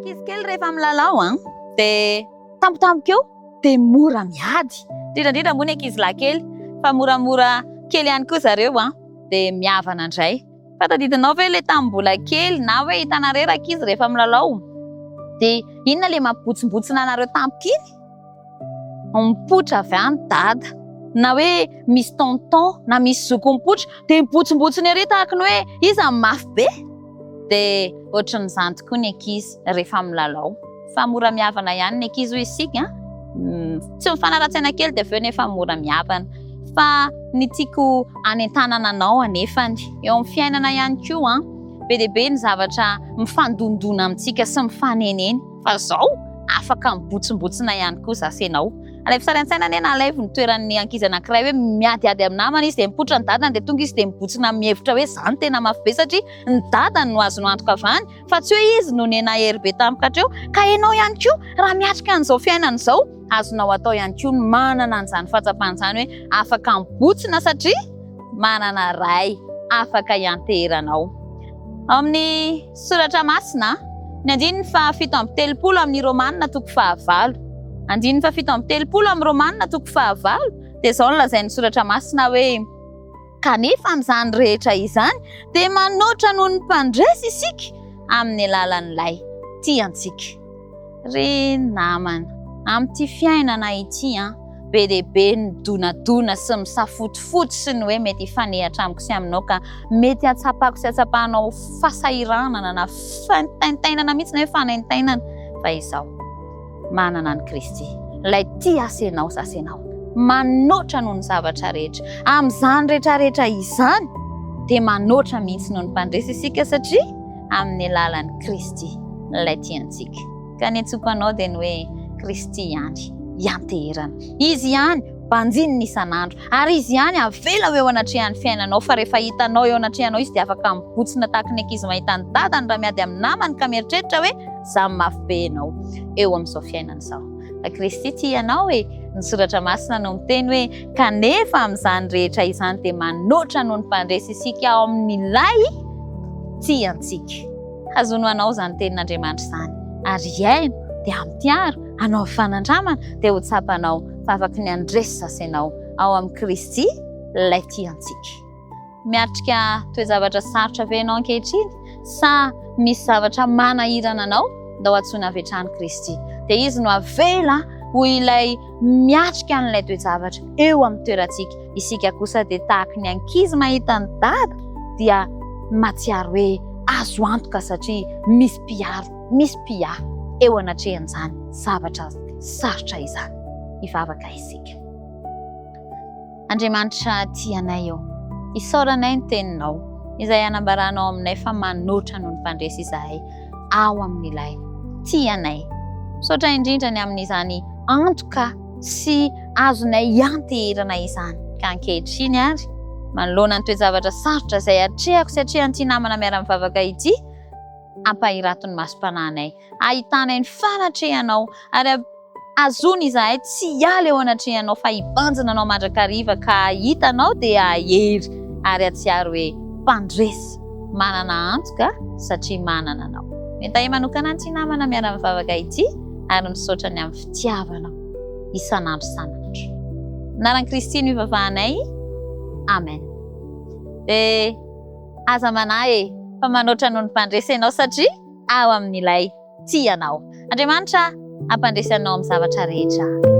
ankizy kely rehefa milalao dia tampotampoka eo dia mora miady. Indrindra moa ny ankizy lahy kely fa moramora kely ihany koa zareo dia mihavana indray. Fa tadidinao ve ilay tamin'ny mbola kely na hoe hitanareo rera ankizy rehefa milalao dia inona ilay mampibotsimbotsina anareo tampoka iny? Mipotra avy any dada na hoe misy tonton na misy zoko mipotra dia mibotsimbotsiny ery tahaka ny hoe iza mafy be. Dia ohatran'izany tokoa ny ankizy rehefa milalao. Fa mora mihavana ihany ny ankizy hoy isika. Tsy mifanaratsena kely dia aveo nefa mora mihavana. Fa ny tiako anentanana anao anefany eo amin'ny fiainana ihany koa be dia be ny zavatra mifandondona amintsika sy mifaneneny. Fa izao afaka mibotsimbotsina ihany koa zasenao. Alay fisaran-tsaina anie na alaivo ny toeran'ny ankizy anankiray hoe miadiady amin'ny namana izy dia mipotra ny dadany dia tonga izy dia mibotsina mihevitra hoe izany tena mafy be satria ny dadany no azo no antoka avany fa tsy hoe izy no nena hery be tampoka hatreo. Ka ianao ihany koa raha miatrika an'izao fiainana izao azonao atao ihany koa ny manana an'izany fahatsapana hoe afaka mibotsina satria manana ray afaka hianteheranao. Amin'ny soratra masina ny 7:7 amin'ny Romanina 9:9. 7:7 amin'ny Romanina 9:9 dia izao no lazain'ny soratra masina hoe kanefa amin'izany rehetra izany dia manoatra noho ny mpandresy isika amin'ny alalan'ilay tiantsika. Ry namana, amin'ity fiainana ity be dia be ny donadona sy misafotofoto sy ny hoe mety hifanehatra amiko sy aminao ka mety hatsapako sy hatsapahanao fasahiranana na fantaintainana mihitsy na hoe fanaintainana. Fa izao manana ny Kristy ilay tia asenao sasenao manoatra noho ny zavatra rehetra amin'izany rehetrarehetra izany dia manoatra mihitsy noho ny mpandresy isika satria amin'ny alalan'ny Kristy ilay tiantsika. Ka ny antsoko anao dia ny hoe Kristy ihany hianteherana. Izy ihany mpanjiny ny isan'andro ary izy ihany avela eo anatrehan'ny fiainanao fa rehefa hitanao eo anatrehanao izy dia afaka mibotsina tahaka ny ankizy mahita ny dadany raha miady amin'ny namany ka mieritreritra hoe izaho mafy be ianao eo amin'izao fiainana izao. Fa Kristy tia ianao ny soratra masina no miteny hoe kanefa amin'izany rehetra izany dia manoatra noho ny mpandresy isika ao amin'ilay tiantsika. Azono anao izany tenin'Andriamanitra izany ary iaino dia amitiaro anao fanandramana dia ho tsapanao fa afaka ny andresy sasenao ao amin'ny Kristy ilay tiantsika. Miatrika toe-javatra sarotra ve ianao ankehitriny sa misy zavatra manahirana anao da ho antsoina avetrany Kristy dia izy no avela ho ilay miatrika an'ilay toe-javatra eo amin'ny toerantsika. Isika kosa dia tahaka ny ankizy mahita ny dada dia matsiaro hoe azo antoka satria misy mpiaro misy mpia eo anatrehan'izany zavatra sarotra izany hivavaka isika. Andriamanitra tianay eo isaoranay ny teninao izay anambaranao aminay fa manoatra noho ny mpandresy izahay ao amin'ilay tianay. Misaotra indrindra ny amin'izany antoka sy azonay hianteherana izany ka ankehitriny ary manoloana ny toe-javatra sarotra izay hatrehako sy hatrehan'ity namana miara-mivavaka ity ampahirato ny masom-panahinay ahitanay ny fanatrehanao ary azony izahay tsy hiala eo anatrehanao fa hibanjina anao mandrakariva ka hitanao dia ahery ary atsiaro hoe mpandresy manana antoka satria manana anao. Mentahy manokana an'ity namana miara-mivavaka ity ary misaotra ny amin'ny fitiavanao isan'andro isan'andro. Anaran'i Kristy no ivavahanay. Amen. Dia aza manahy fa manoatra noho ny mpandresy ianao satria ao amin'ilay tianao. Andriamanitra ampandresy anao amin'ny zavatra rehetra.